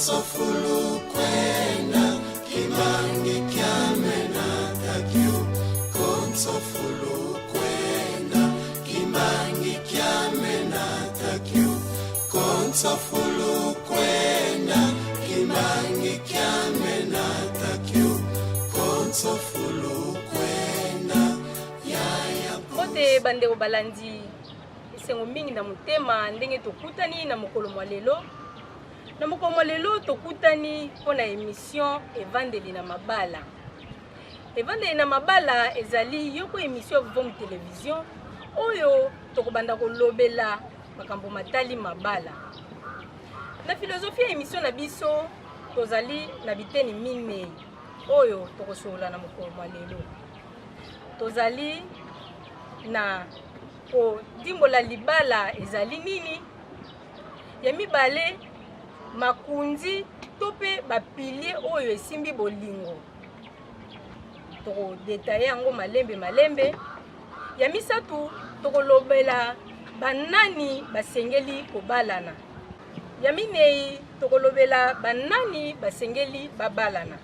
Konsofulu kwenda kimangi kyamena takyo. Konsofulu kwenda kimangi kyamena takyo. Konsofulu kwenda kimangi kyamena takyo. Konsofulu kwenda yaya. Kote bande obalandi esengo mingi na mutema ndenge tokutani na mokolo mwa lelo. Na mokolo mwa lelo tokutani pona émission Evandeli na mabala. Evandeli na mabala ezali yoko émission vom télévision oyo tokobanda kolobela makambo matali mabala. Na philosophie ya émission na biso tozali na biteni minei oyo tokosola na mokolo mwa lelo. Tozali na ko dimbola libala ezali nini? Ya mibale makunzi tope ba pilier oyo esimbi bolingo. Toko detailler yango malembe. Ya misatu tokolobela banani basengeli kobalana. Ya minei tokolobela banani basengeli babalana.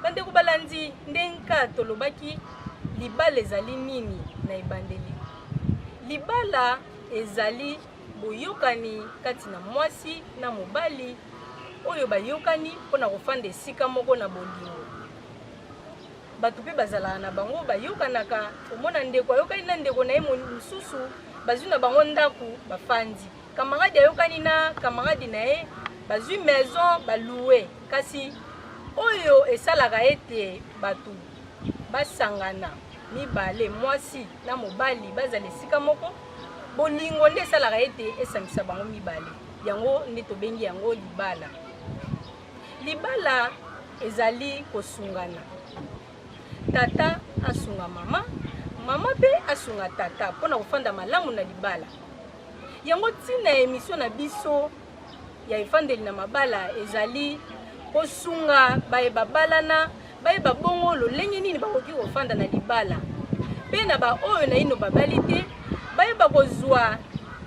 Bande kubalandi ndenka tolobaki libala ezali nini na ebandeli. Libala ezali boyokani kati na mwasi na mobali oyo bayokani pona kofanda esika moko na bolingo. Batu pe bazala na bango bayokanaka omona ndeko ayokani na ndeko na ye mosusu bazwi na bango ndaku bafandi. Kamarade ayokani na kamarade na ye bazwi maison baloué kasi oyo esalaka ete batu basangana mibale mwasi na mobali bazala esika moko bolingo nde esalaka ete esamisa bango mibale. Yango nde tobengi yango libala. Libala ezali kosungana. Tata asunga mama, mama pe asunga tata pona kofanda malamu na libala. Yango tina émission na biso ya Evandeli na mabala ezali kosunga baye babalana baye babongo lolenge nini bakoki kofanda na libala. Pe na ba oyo na ino babali te baye bakozwa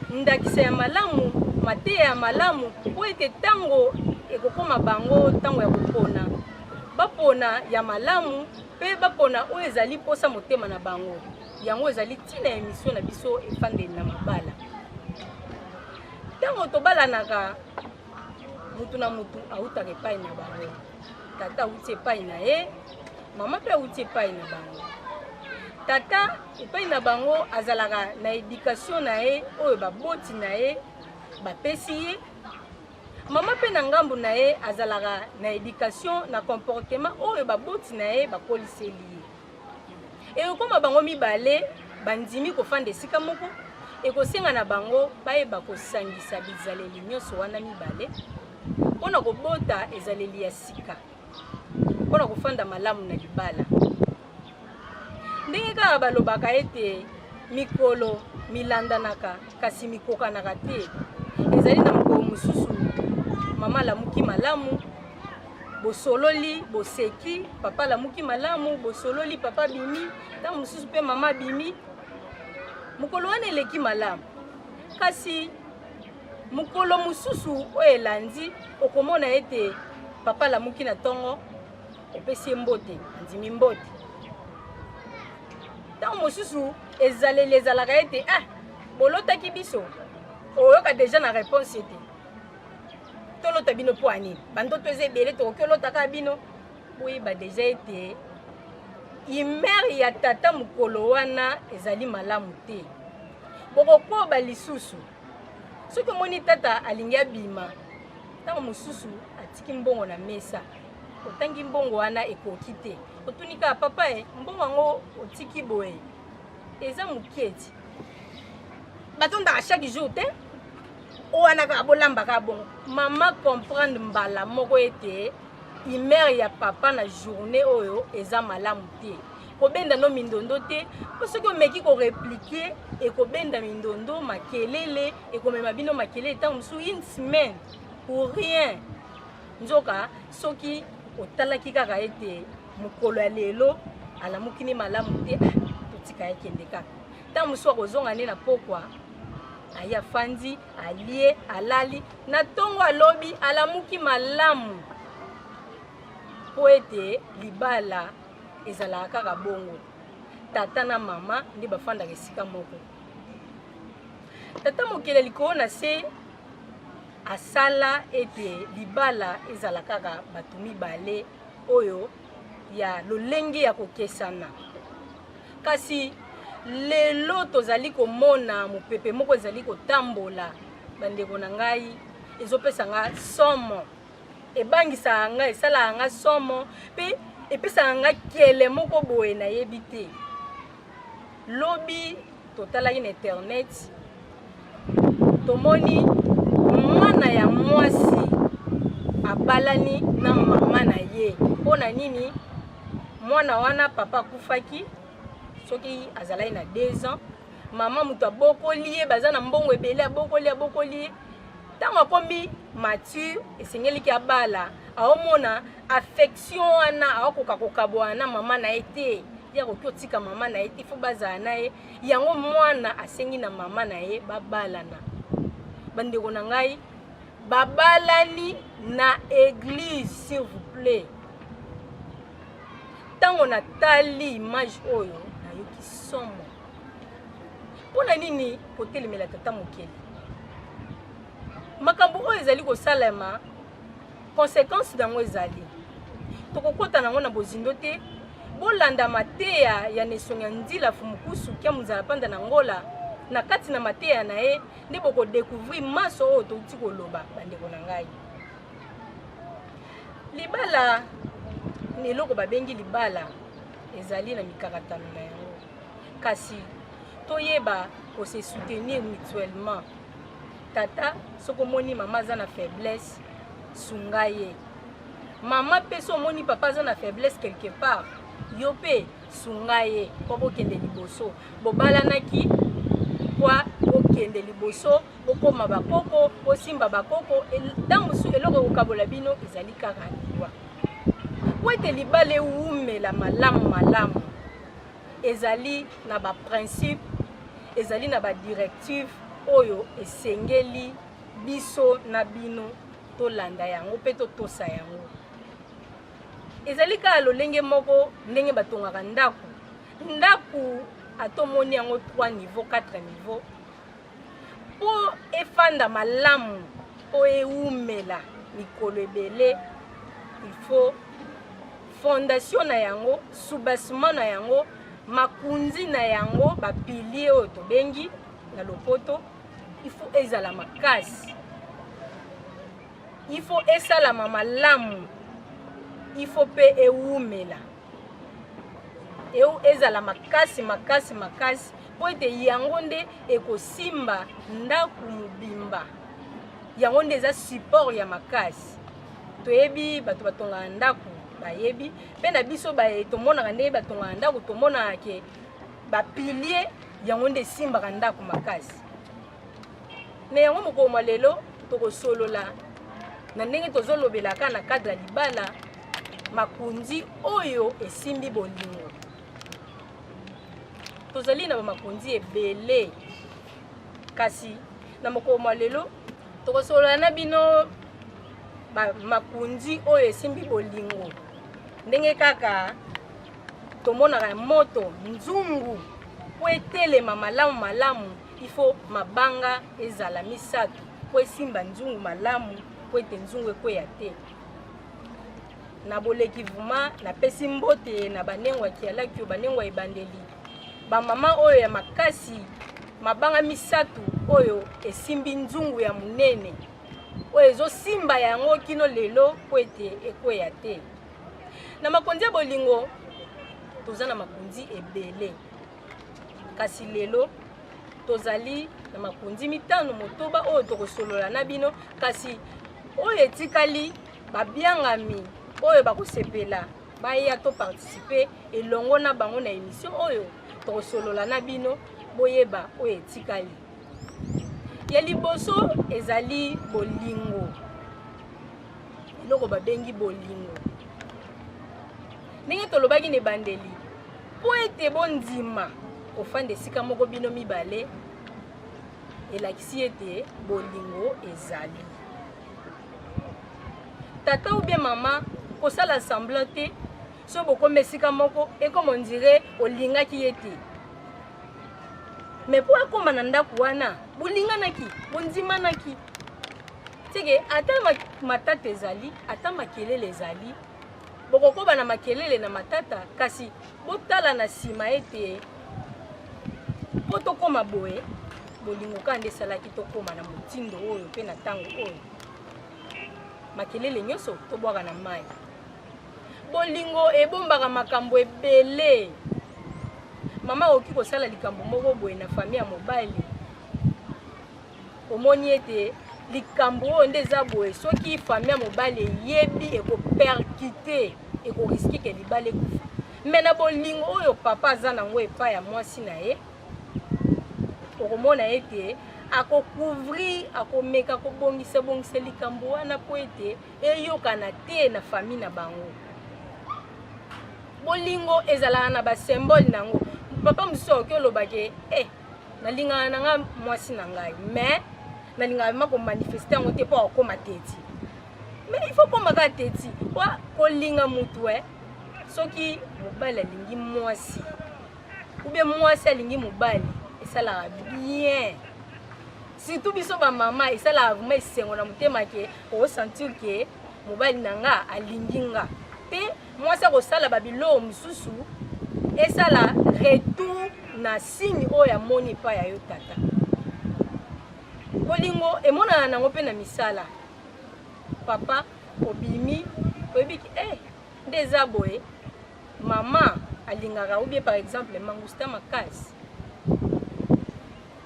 ndakisa ya malamu mateya ya malamu po ete tango ekokoma bango tango ya kopona bapona ya malamu pe bapona oyo ezali posa motema na bango. Yango ezali tina émission na biso Evandeli na mabala. Tango tobalanaka mutu na mutu autaka epai na bango. Tata auti epai na ye, mama pe auti epai na bango. Tata epai na bango azalaka na éducation na ye oyo baboti na ye bapesi ye. Mama pe na ngambu na ye azalaka na éducation na comportement oyo baboti na ye bakoliseli ye. Ekokoma bango mibale bandimi kofanda esika moko ekosenga na bango bayeba kosangisa bizaleli nyonso wana mibale pona kobota ezaleli ya sika pona kofanda malamu na libala. Ndenge kaka balobaka ete mikolo milandanaka kasi mikokanaka te. Ezali na mokolo mosusu mama lamuki malamu bosololi boseki, papa lamuki malamu bosololi papa bimi, ta mosusu pe mama bimi. Mokolo wana eleki malamu. Kasi mokolo mosusu oyo elandi okomona ete papa lamuki na tongo opesi mbote, andimi mbote. Tango mosusu ezaleli ezalaka ete bolotaki biso oyoka deja na réponse ete tolota bino po anini bandoto eza ebele tokoki olotaka bino boyeba deja ete imere ya tata mokolo wana ezali malamu te. Bokokoba lisusu soki omoni tata alingi abima tango mosusu atiki mbongo na mesa otangi mbongo wana ekoki te otunika papa mbongo yango otiki boye eza moketi batondaka chaque jour te owana kaka bolambaka bongo. Mama comprendre mbala moko ete imere ya papa na journée oyo eza malamu te. Kobenda no mindondo te po soki omeki koreplike ekobenda mindondo makelele ekomema bino makelele tango mosusu une semaine pour rien. Nzoka soki otalaki kaka ete mokolo ya lelo alamuki ni malamu te totika ekende kaka tango mosusu akozonga nde na pokwa aya fandi alie alali na tongo alobi alamuki malamu po ete libala ezalaka kaka bongo tata na mama nde bafandaka esika moko. Tata mokele likolo na se asala ete libala ezala kaka bato mibale oyo ya lolenge ya kokesana. Kasi lelo tozali komona mopepe moko ezali kotambola bandeko na ngai ezopesa nga somo ebangisa nga esala nga somo pe epesa nga kele moko boye na yebi te. Lobi totalaki na internet tomoni mwana ya mwasi abalani na mama na ye. Mpona nini? Mwana wana papa kufaki soki azalai na 2 ans, mama mutu abokoli ye baza na mbongo ebele abokoli ye. Tango akomi mature esengeliki abala aomona affection wana aokoka kokabwa na mama na ye te. Ya kotika mama na ye te fo bazala na ye yango mwana asengi na mama na ye babalana. Bandeko na ngai babalani na église s'il vous plaît. Tango natali image oyo nayoki somo. Pona nini kotelemela tata mokeli? Makambo oyo ezali kosalema conséquence dango ezali tokokota nango na bozindo te. Bolanda mateya ya nesonga ndila fumukusu kia muzala panda na ngola na kati na mateya na ye nde boko découvrir maso oyo touti koloba bandeko na ngai. Libala ni eloko babengi libala ezali na mikakatano na yango. Kasi toyeba ko se soutenir mutuellement. Tata soko moni mama za na faiblesse sunga ye. Mama pe so moni papa za na faiblesse quelque part yo pe sunga ye po bokende liboso. Bobalanaki kwa bokende liboso bokoma bakoko bosimba bakoko ntango su eloko kokabola bino ezali kaka liwa. Wete libale umela malamu ezali na ba principe ezali na ba directive oyo esengeli biso na bino tolanda yango pe totosa yango. Ezali ka lolenge moko ndenge batongaka ndaku atomoni yango 3 niveaux 4 niveaux po efanda malamu po eumela mikolo ebele. Il faut fondation na yango, soubassement na yango, makunzi na yango, ba pilier oyo tobengi na lopoto. Il faut ezala makasi. Il faut esala malamu. Il faut pe eumela. Ezala makasi po ete yango nde ekosimba ndaku mubimba. Yango nde eza support ya makasi. Toyebi bato batonga ndaku bayebi pe na biso ba tomona nde batonga ndaku tomona ke ba pilier yango nde simba ndaku makasi. Me yango mokoma lelo tokosolola na ndenge tozolobelaka na cadre libala makunzi oyo esimbi bolingo. Tozali na makunzi ebele kasi na mokoma lelo tokosolola na bino makunzi oyo esimbi bolingo. Ndenge kaka tomona moto nzungu po etelema malamu il faut mabanga ezala misatu po esimba nzungu malamu po ete nzungu ekweya te. Na boleki vuma na pesi mbote na banengwa kialaki banengwa ebandeli ba mama oyo ya makasi mabanga misatu oyo esimbi nzungu ya munene oyo ezosimba yango kino lelo po ete ekweya te. Na makonzi ya bolingo toza na makonzi ebele kasi lelo tozali na makonzi mitano motoba oyo tokosolola na bino kasi oyo etikali babiangami oyo bakosepela baya to participer elongo na bango na émission oyo tokosolola na bino boyeba oyo etikali. Ya liboso ezali bolingo. Eloko babengi bolingo. Ndenge tolobaki ne bandeli po ete bondima ofanda esika moko bino mibale elakisi ete bolingo ezali. Tata ou bien mama kosala semblant te so bokomi esika moko ekoma ondire olingaki ye te. Mais po akoma na ndako wana bolinganaki bondimanaki teke ata matata ezali ata makelele ezali bokokoba na makelele na matata kasi botala na nsima ete po tokoma boye bolingo ka nde esalaki tokoma na motindo oyo mpe na ntango oyo makelele nyonso tobwaka na mai. Bolingo ebombaka makambo ebele. Mama oki kosala likambo moko boye na famille ya mobali omoni ete likambo oyo nde eza boye soki famille ya mobali eyebi ekoperkite ekoriski ke libala ekufa. Me na bolingo oyo papa aza nango epai ya mwasi na ye okomona ete akocouvrir akomeka kobongisa likambo wana po ete eyokana te na famille na bango. Bolingo ezalaka na basymbole nango. Papa mosusu oki olobake nalingaka na nga mwasi na ngai mais nalingaka ma komanifeste yango te mpo akokoma teti. Mais il faut komaka teti po kolinga mutu soki mobali alingi mwasi ou bien mwasi alingi mobali esalaka bien. Surtout biso bamama esalaka vraimen esengo na motema ke osentir ke mobali na nga alingi nga mpe mwasi akosala babiloko mosusu esala retour na signe oyo amoni epai ya yo tata. Bolingo emonana nango mpe na misala. Papa obimi oyebiki nde eza boye mama alingaka ou bien par exemple mangusta makasi.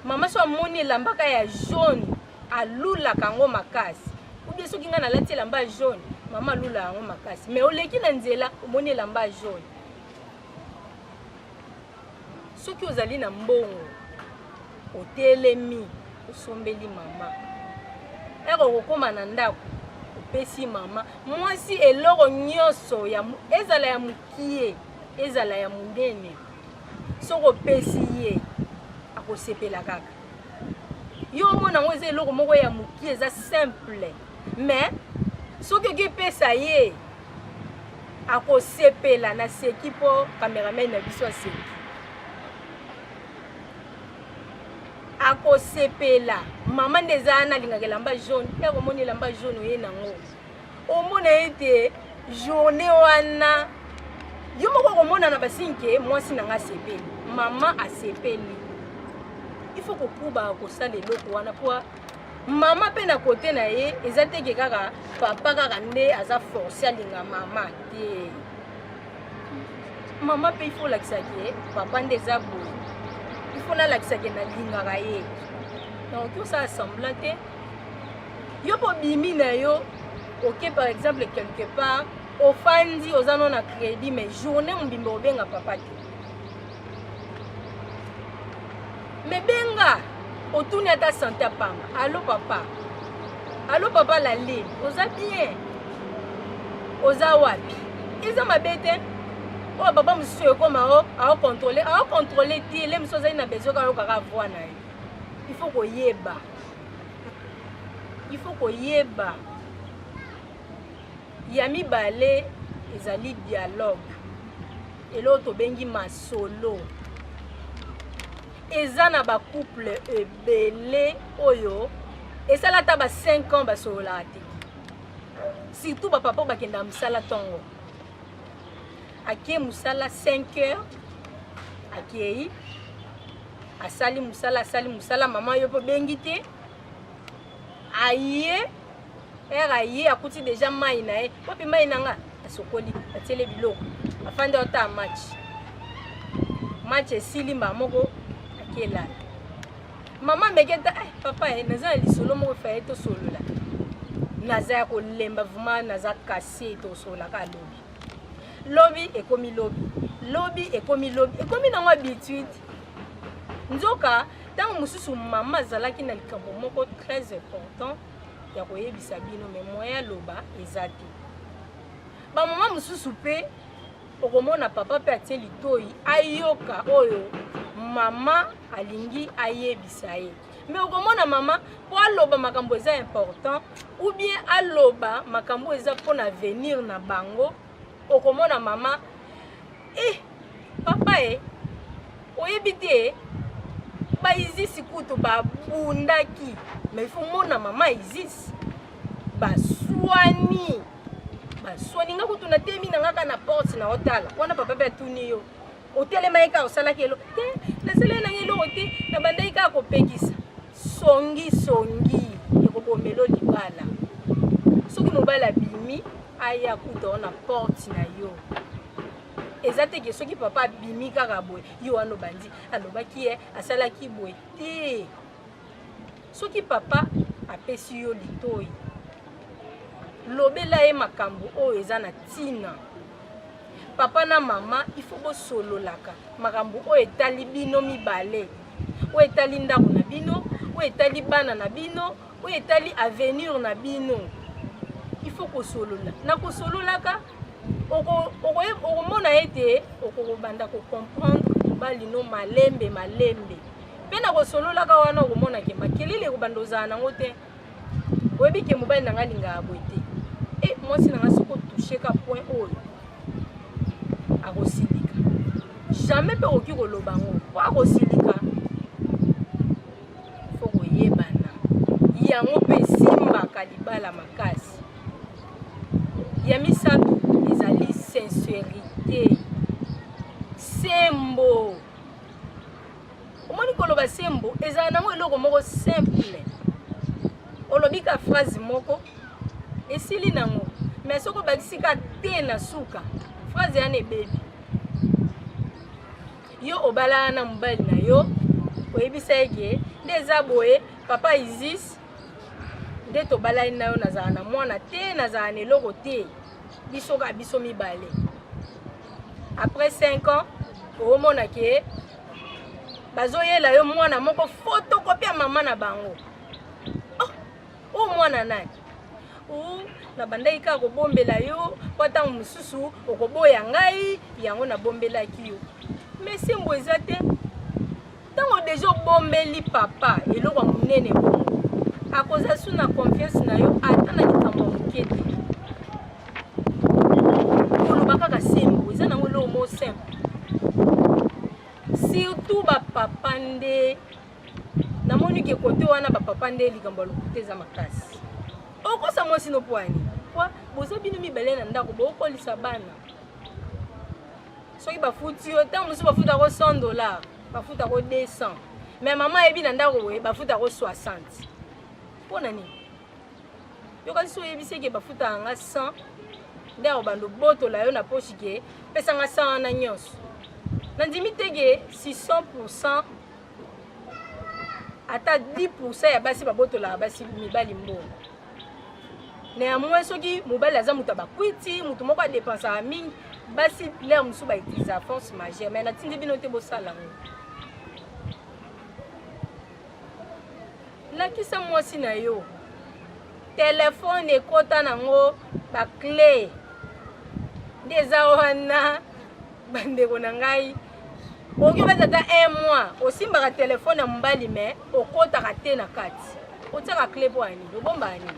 Mama so amoni elambaka ya jaune alulaka yango makasi ou bien soki nga nalati elamba ya jaune mama alulaka yango makasi mais oleki na nzela omoni elamba ya jaune. Soki ozali na mbongo otelemi osombeli mama okokoma na ndako opesi mama mwasi eloko nyonso ezala ya mokie ezala ya monene soko opesi ye akosepela kaka. Yo omona ngo eza eloko moko ya mokie eza simple mais soki oki epesa ye akosepela na seki mpo cameraman na biso aseki akosepela. Mama nde eza na lingaka elamba jaune omoni elamba jaune oye nango omona ete journée wana yo moko okomona na basinke mwasi nanga asepeli mama asepeli. Il faut kokuba kosala eloko wana po mama mpe na kote na ye eza teke kaka papa kaka nde aza force alinga mama te. Mama mpe ifo olakisa ke papa nde eza boye ifo nalakisa ke nalingaka ye donc osala semblant te. Yo mpo bimi na yo ok par exemple quelque part ofandi oza no na crédit mais journée mobimba obenga papa te. Mais benga otuni ata santé apamba allo papa la lime oza bien oza wapi eza mabe te oyo papa mosusu ekoma aocontrôle ti ele mosusu ozali na besoin kayokaka voi na ye. Il faut koyeba ya mibale ezali dialogue eloko tobengi masolo. Eza na ba couple ebele oyo esala ta ba 5 ans basolola te. Surtout ba papa bakenda musala tongo. Akie musala 5 heures akieyi asali musala mama yo po bengi te aye aye akuti déjà mai na ye popi mai nanga asokoli atiele biloko afande ota match esili moko akela mama mbeketa papa naza na lisolo moko faye tosolola naza ya kolemba vraiment naza kase tosolola ka lobi ekomi nango habitude nzoka ntango mosusu mama azalaki na likambo moko très important ya koyebisa bino me moya loba eza te. Bamama mosusu mpe okomona papa mpe atie litoi ayoka oyo mama alingi ayebisa ye. Mais okomona mama po aloba makambo eza important ou bien aloba makambo eza pour avenir na bango, okomona mama papa oyebi te ba Isis kutu babundaki, mais il faut mona mama Isis baswani nga kutu na temi na ngaka na porte na otala wana papa pe atuni yo otelema eka osala kelo te na sele na ngelo te na bandai ka kopekisa songi ekobomelo libala soki mobala bimi aya kuta na porte na yo ezate ke soki papa bimi kaka boye yo ano bandi alobaki asalaki boye te soki papa apesi yo litoi lobela ye makambo oyo eza na tina. Papa na mama il faut bosololaka makambo oyo etali bino mibale, oyo etali ndako na bino, oyo etali bana na bino, oyo etali avenir na bino. Il faut kosolola na kosololaka okomona ete okobanda comprendre balino malembe pe na kosololaka wana okomona ke makelele ekobanda ozala nango te oyebi ke mobali na nga lingaka boye te mwasi na nga soko touche ka point oyo akosilika jamais pe okoki koloba ngo po akosilika fo koyebana yango mpe esimbaka libala makasi. Ya misato ezali sincérité sembo. Omoni koloba sembo ezala nango eloko moko simple olobika phrase moko esili nango mais soko bakisika te na suka phrase yana ebebi yo obala na mobali na yo oyebisa eke nde eza boye papa Isis nde tobalai na yo nazala na mwana te nazala na eloko te biso ka biso mibale. Après 5 ans omona ke bazoyela yo mwana moko photocopie ya mama na bango. O mwana nani na bandai ka kobombela yo po ntango mosusu okoboya ngai yango na bombelaki yo. Mais sembo eza te ntango deja obombeli papa eloko ya monene bongo akoza su na confiance na yo ata na likambo moke te koloba kaka sembo eza nango eloko mo simple. Surtout bapapa nde namoni ke kote wana bapapa nde likambo ya lokuta eza makasi okosa mwasi no poani kwa boza bino mibale na ndako bokolisa bana soki bafuti yo ntango mosusu bafuta ko $100 bafuta ko 200 mais mama yebi na ndako boye bafuta ko 60 mpona nini yo kasi oyebisi eke bafuta yanga 100 nde akobanda obotola yo na poshi ke pesanga 100 wana nyonso nandimi teke 600% ata 10% ya basi babotolaka basi mibali mbongo. Néanmoins soki mobali aza mutu bakwiti mutu moko adépensaka mingi basi l'air mosusu bautiliza force majeure mais natindi bino te bosala ngo lakisa mwasi na yo telefone ekota nango baclé nde eza wana bandeko na ngai oki obeza ata 1 mois osimbaka telefone ya mobali me okotaka te na kati otiaka clé po ani obombaka nini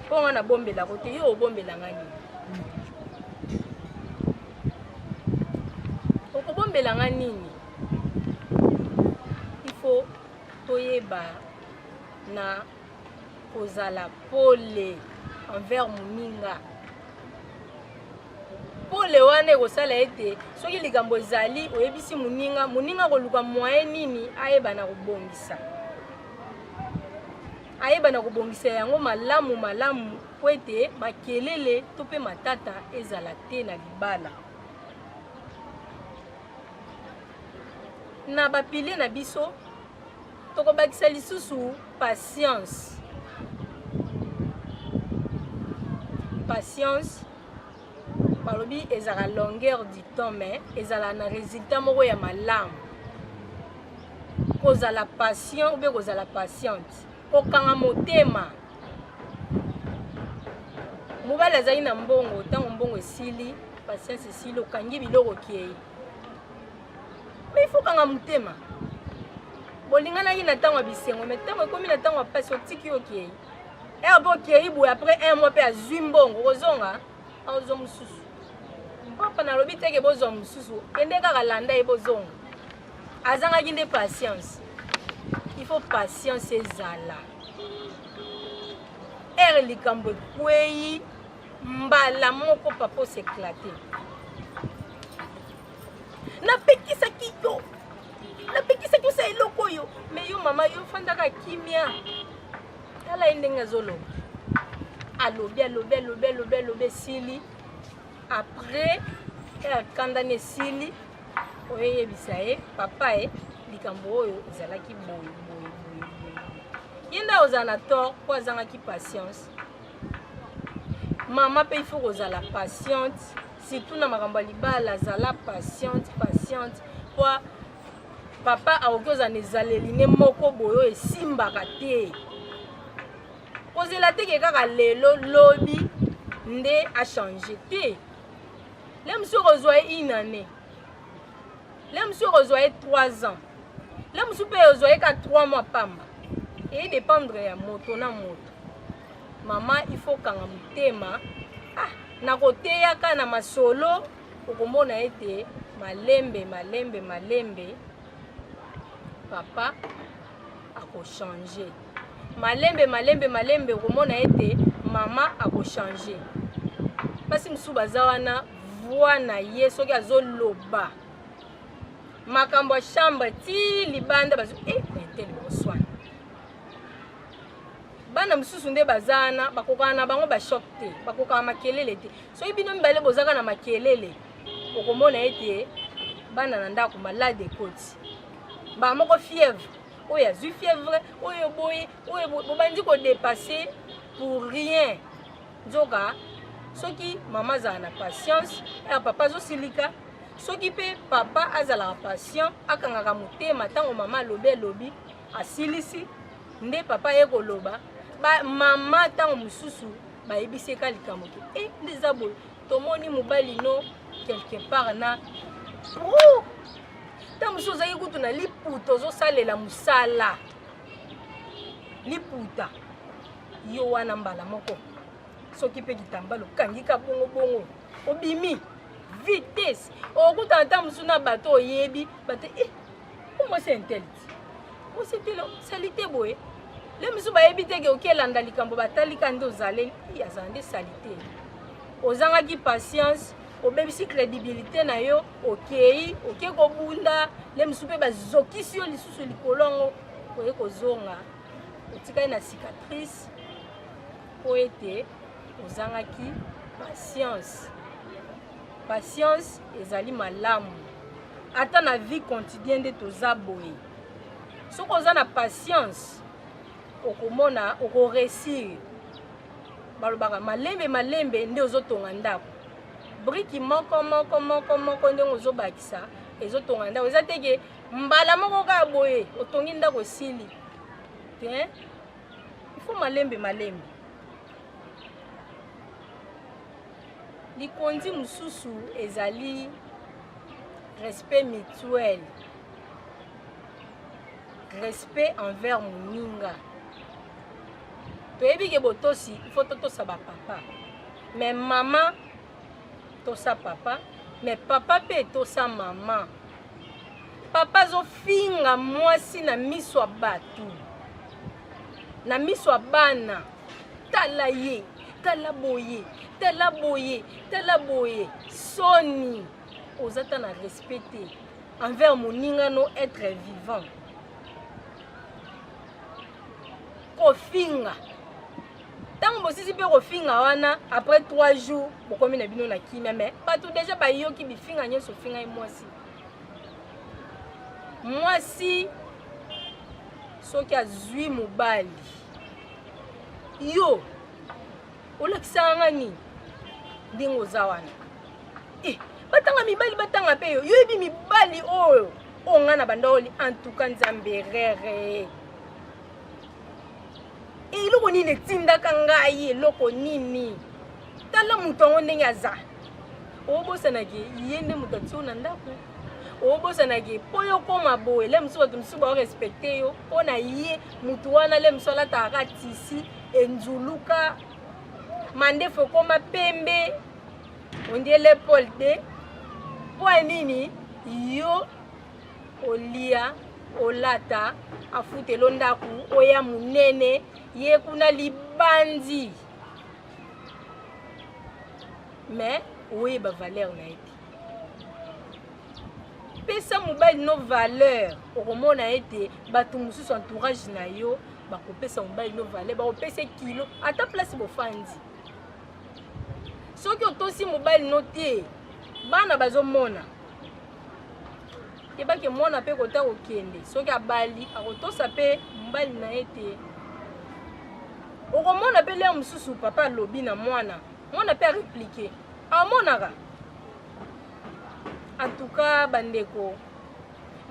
mpo nga nabombelako te yo obombelanga nini okobombelanga nini. Il faut toyeba na kozala pole envers moninga pole wana ekosala ete soki likambo ezali oyebisi moninga koluka moyen nini ayeba na kobongisa yango malamu po ete makelele to mpe matata ezala te na libala. Na bapile na biso tokobakisa lisusu patience balobi ezala longueur du temps mais ezala na résultat moko ya malamu kozala patient ou bien kozala patiente okanga motema mobali azali na mbongo ntango mbongo esili patience esili okangi biloko kiei mais il faut kanga motema bolingana yi na tango bisengo mais tango komi na tango pasi otiki okei e bo kei boye après un mois pe azwi mbongo kozonga azo mususu papa na lobi teke bozo mususu kende kaka landa e bozonga azangaki nde patience. Il faut patience ezala ere likambo ekwei mbala moko papa s'éclater napekisaki yo sa eloko yo mais yo mama yo fandaka kimia tala ye ndenge azoloba alobi sili après akandani esili oyeyebisa ye papa ye likambo oyo ezalaki boye ye nde ozala na tort mpo azangaki patience. Mama mpe il faut kozala patiente surtout na makambo ya libala azala patiente mpo papa akoki ozala na ezaleli ne moko boye oyo esimbaka te kozela teke kaka lelo lobi nde achange te le mosu kozwa ye 1 année le mosu kozwa ye 3 ans le mosu mpe ozwa ye ka 3 mois pamba edépendre ya moto na moto. Mama il faut kanga motema na koteyaka na masolo okomona ete malembe papa akochange malembe okomona ete mama akochange pasi mosusu baza wana voi na ye soki azoloba makambo ya chambre ti libanda bazo mentele boswana bana mosusu nde baza wana bakokana na bango bashok te bakokana makelele te soki bino mibale bozaka na makelele okomona ete bana na ndako malade ekoti bamoko fièvre oyo azwi fièvre oyo boye bobandi kodépasser pour rien nzoka soki mama azala na patience ya papa azosilika soki mpe papa azalaka patient akangaka motema ntango mama alobi asilisi nde papa ye koloba mama ntango mosusu bayebisi eka likambo ke nde eza boye tomoni mobali no quelque part na ntango mosusu ozali kutu na liputa ozosalela mosala liputa yo wana mbala moko soki mpe kitambala okangika bongo obimi vitesse okutana ntango mosusu na bato oyebi bato omosi intelite osepilo sali te boye le mosusu bayebi teke okelanda likambo batalika nde ozaleli azala nde sali te ozangaki patience obebisi crédibilité na yo okei oke kobunda le mosusu mpe bazokisi yo lisusu likolongo oye kozonga otikali na cicatrice po ete ozangaki patience ezali malamu ata na vie quotidienne nde toza boye soki oza na patience okomona okoresir balobaka malembe nde ozotonga ndako briki moko ndenge ozobakisa ezotonga ndako eza teke mbala moko kaka boye otongi ndako esili te ifo malembe likondi mosusu ezali respect mutuel respect envers moninga toyebi ke botosi ifo totosa bapapa mais mama tosa papa mais papa mpe tosa mama papa azofinga mwasi na miso ya bato na miso ya bana tala ye tala boye soni oza ta na respecte envers moninga no être vivant kofinga ntango bosisi mpe kofinga wana après 3 jours bokomi na bino na kimia mais bato deja bayoki bifinga nyonso ofinga ye mwasi soki azwi mobali yo olakisanga nini ndenge oza wana batanga mibali batanga mpe yo yoyebi mibali oyo nga na bandaoli antuka nzambe rere eloko nini etindaka ngai eloko nini tala moto yango ndenge aza obosanaki ye nde moto atio na ndako obosanaki po yo koma boye le mosusu bato mosusu baorespecte yo mpo na ye mutu wana le mosusu alataka tisi enzuluka mandefu ekoma pembe ondie lepole te mpo nini yo olia olata afutelo ndaku oya munene ye kuna libandi mais oyeba valeur na ye pesa mobali no valeur okomona ete bato mosusu entourage na yo bakopesa mobali no valeur bakopesa kilo ata place bofandi soki otosi mobali no te bana bazomona yebaki mwana mpe kota kokende soki abali akotosa mpe mobali na ye te okomona mpe leo mosusu papa alobi na mwana mpe areplike amonaka. En tout cas bandeko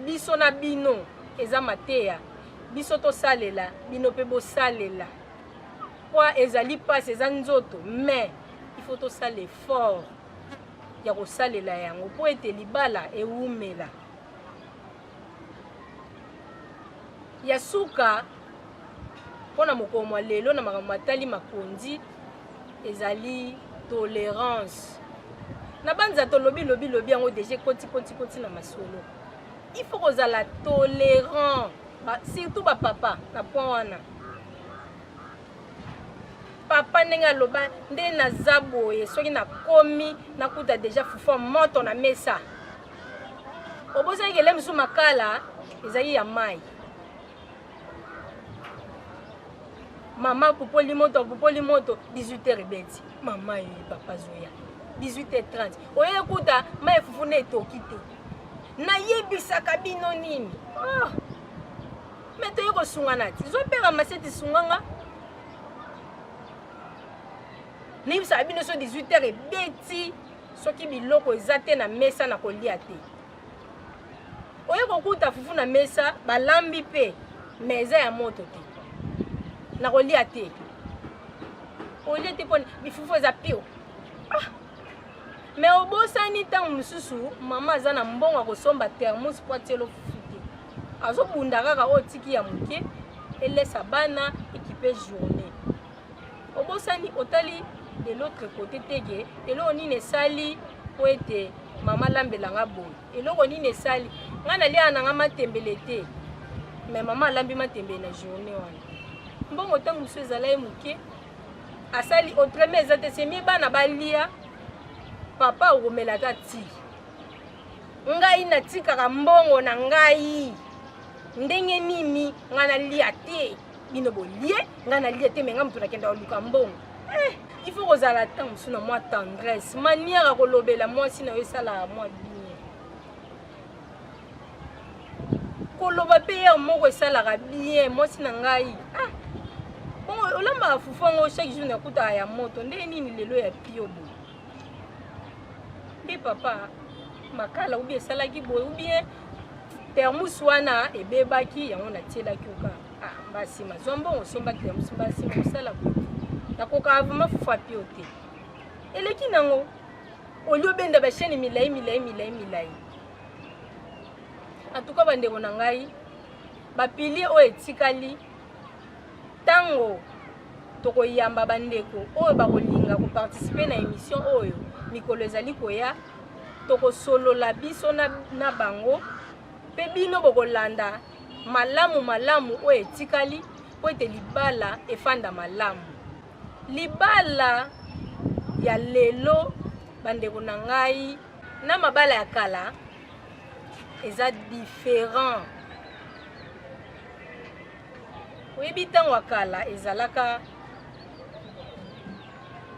biso na bino eza mateya biso to salela bino pe bo salela kwa ezali passe eza nzoto mais il faut to sala effort ya ko salela yango po ete libala eumela ya suka pona mokomo lelo na makambo matali makonzi ezali tolérance na banza to lobi yango déjà koti na masolo il faut kozala tolérant surtout ba papa na point wana papa nenga loba nde na zaboye soki na komi nakuta déjà fufa moto na mesa obosa ngele msu makala ezali ya mai mama popoli moto 18h beti mama ye papa zoya 18h30 oye kuta mai fufune etoki te na yebisaka bino nini meto yoko sungana ti zopera maseti sunganga nibisa bino so 18h beti soki biloko ezate na mesa na kolia te oye kokuta fufu na mesa balambi pe meza ya moto te na kolia te olie te pone bifufu eza pio mais obosani ntango mosusu mama aza na mbongo akosomba thermos po atielo fufu te azobunda kaka oyo tiki ya moke elesa bana ekipe journée obosani otali de l'autre côté teke eloko nini esali po ete mama alambelanga boye eloko nini esali ngai nalia nanga matembele te mais mama alambi matembele na journée wana mbongo ntango mosusu ezala ye moke asali autrement eza te semi bana balia papa okomelaka ti ngai natikaka mbongo na ngai ndenge nini ngai nalia te bino bolie ngai nalia te me ngai moto nakenda koluka mbongo il faut kozala ntango mosusu na mwa tendresse manière akolobela mwasi na yo esalaka mwa bien koloba mpe yere moko esalaka bien mwasi na ngai bongo olambaka fufu yango chaque jour nakutaka ya moto nde nini lelo ya pio boye mpe papa makala ubie esalaki boye ubie termus wana ebebaki yango natielaki oka mbasima zwa mbongo osomba termus mbasima osala boye nakoka vraiment fufu apio te eleki nango oli obenda bashene milai en tout cas bandeko na ngai bapilie oyo etikali tango tokoyamba bandeko oyo bakolinga koparticipe na émission oyo mikolo ezali koya tokosolola biso na bango mpe bino bokolanda malamu oyo etikali po ete libala efanda malamu libala ya lelo bandeko na ngai na mabala ya kala eza différent oyebi ntango ya kala ezalaka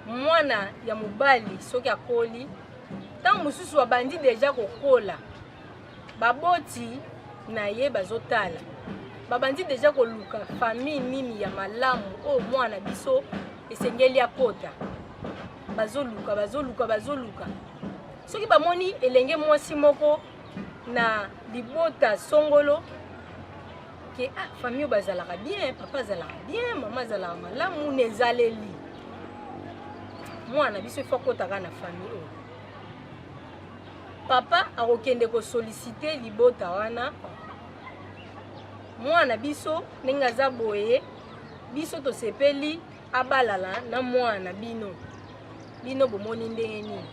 mwana ya mobali soki akoli ntango mosusu abandi deja kokola baboti na ye bazotala babandi deja koluka famille nini ya malamu oyo mwana biso esengeli akota bazoluka soki bamoni elenge mwasi moko na libota songolo ke famille oyo bazalaka bien papa azalaka bien mama azalaka malamu nezaleli mwana biso ifo akotaka na famille oyo papa akokende ko solliciter libota wana mwana biso ndenge aza boye biso tosepeli abalala na mwana bino bomoni ndenge nini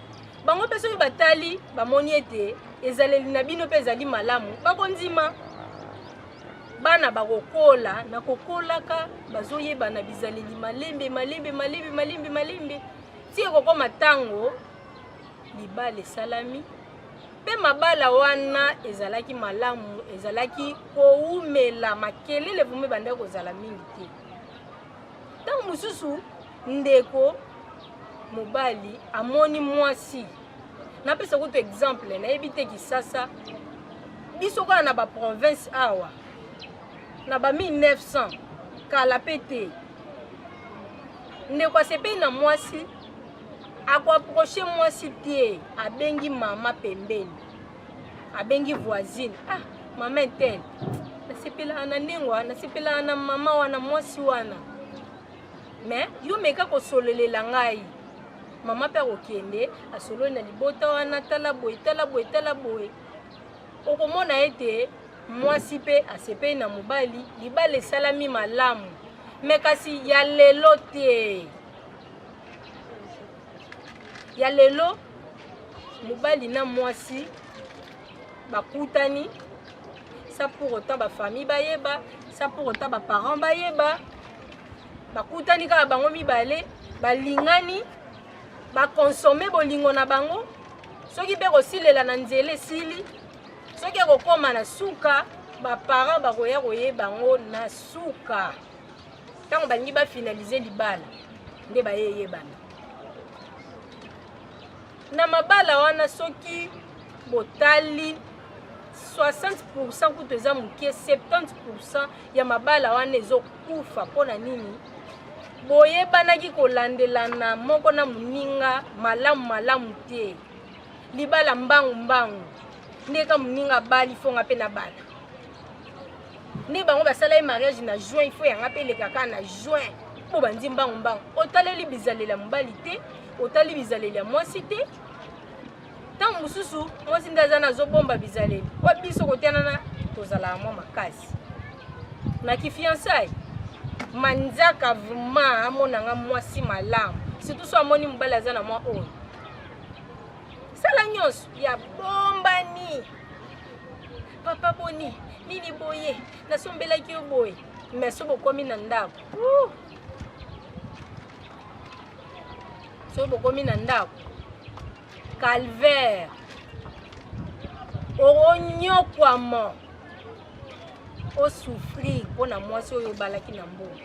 bango mpe soki batali bamoni ete ezaleli na bino mpe ezali malamu bakondima bana bakokola na kokolaka bazoyebana bizaleli malembe ti ekokoma ntango libala esalami mpe mabala wana ezalaki malamu ezalaki koumela makelele vume bandaki kozala mingi te ntango mosusu ndeko mobali amoni mwasi napesa kutu exemple nayebi te Kisasa biso kala na baprovince awa na ba 1900 kala pe te ndeko asepeli na mwasi akoaproche mwasi te abengi mama pembeni abengi voisine mama intel nasepelaka na ndenge wana nasepelaka na mama wana mwasi wana me yo meka kosololela ngai mama mpe akokende asololi na libota wana tala boye okomona ete mwasi mpe asepeli na mobali libala esalami malamu me kasi ya lelo te ya lelo mobali na mwasi bakutani ça pour autant bafamille bayeba ça pour autant baparents bayeba bakutani kaka bango mibale balingani bakonsome bolingo na bango soki mpe kosilela na nzela esili soki ekokoma na suka baparents bakoya koyeba bango na suka ntango balingi bafinalize libala nde bayeyebana na mabala wana soki botali 60% kutu eza moke 70% ya mabala wana ezokufa mpona nini boyebanaki kolandelana moko na moninga malamu te libala mbangu ndeka moninga bali fonga mpe na bana nde bango basala ye mariage na juin ifo yanga mpe elekaka na juin mpo bandi mbangu otaleli bizaleli ya mobali te otali bizaleli ya mwasi te ntango mosusu mwasi nde aza nazobomba bizaleli wa biso kotianana tozalaka mwa makasi na kifiançai manzaka vraimen amonanga mwasi malamu surtout so amoni mobali aza na mwa oyo sala nyonso ya bombani papa boni nini boye nasombelaki yo boye me so bokomi na ndako so bokomi na ndako calvaire oronyokwama osouffrir mpona mwasi oyo obalaki na mbongo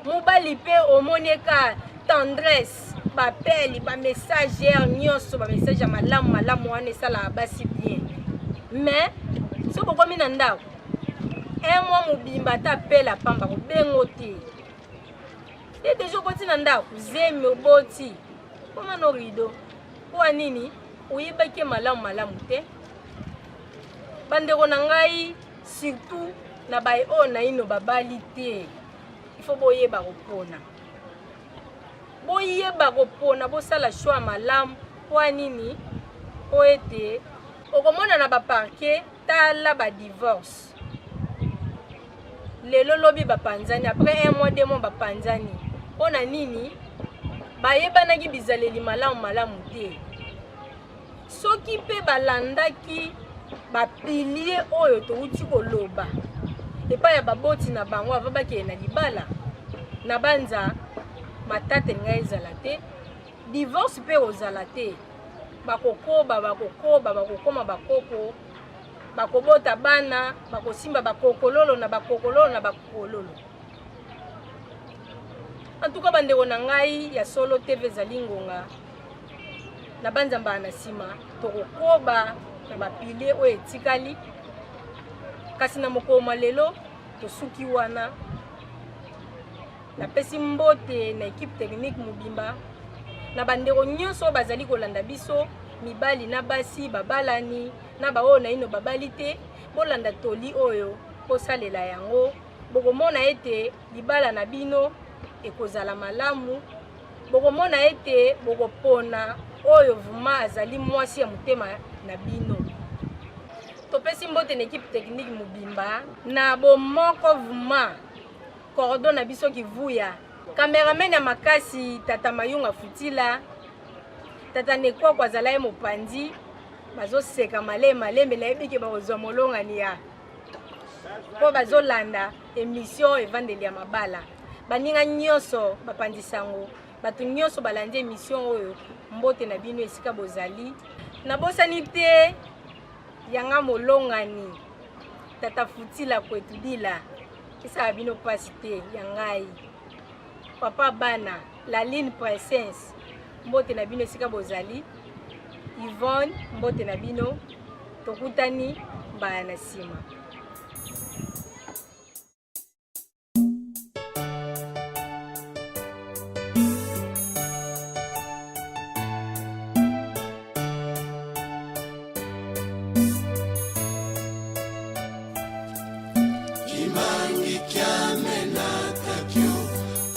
mobali mpe omoneka tendresse bapeli bamessagere nyonso bamessage ya malamu wana esalaka basi bien mais so bokomi na ndako mwa mobimba ata apela pamba kobengo te te deja okoti na ndako zemi oboti komana rido mpo nini oyebaki malamu te bandeko na ngai surtout na baye oyo na ino babali te ifo boyeba kopona bosala choix malamu mpo nini po ete okomona na baparke tala badivorce lelo lobi bapanzani après 1 mois 2 mois bapanzani mpona nini bayebanaki bizaleli malamu te soki mpe balandaki bapilie oyo touti koloba epai ya baboti na bango ava bakeye na libala na banza matate ngai ezala te divorce mpe ozala te bakokoma bakoko bakobota bana bakosimba bakokololo na bakokololo en tout cas bandeko na ngai ya solo tv ezali ngonga na banzamba na nsima tokokoba na bapilie oyo etikali kasi na mokoma lelo tosuki wana napesi mbote na equipe technique mobimba na bandeko nyonso oyo bazali kolanda biso mibali na basi babalani na baoyo na ino babali te bolanda toli oyo bosalela yango bokomona ete libala na bino ekozala malamu bokomona ete bokopona oyo vuma azali mwasi ya motema na bino. Topesi mbote na équipe technique mobimba na bomoko vuma cordon na biso kivuya cameraman ya makasi tata Mayunga Futila tata Nekwa kwa zalaye mopandi bazo seka malembe na ebike bazwa molonga ni ya po bazo landa émission evandeli ya mabala baninga nyonso bapandisango batu nyonso balandi émission oyo mbote na bino esika bozali na bosani te yanga molongani tata Futila kwetudila kisa bino pasi te yangai papa bana la ligne princesse mbote na bino esika bozali Yvonne mbote na bino tokutani mbaya na sima. Kimangi kyamena takyo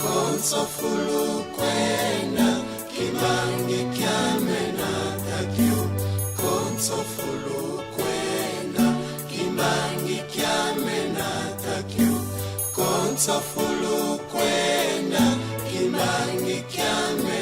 konsofulu kwenda kimangi kyamena takyo konsofulu kwenda kimangi kyamena takyo konsofulu kwenda kimangi kyamena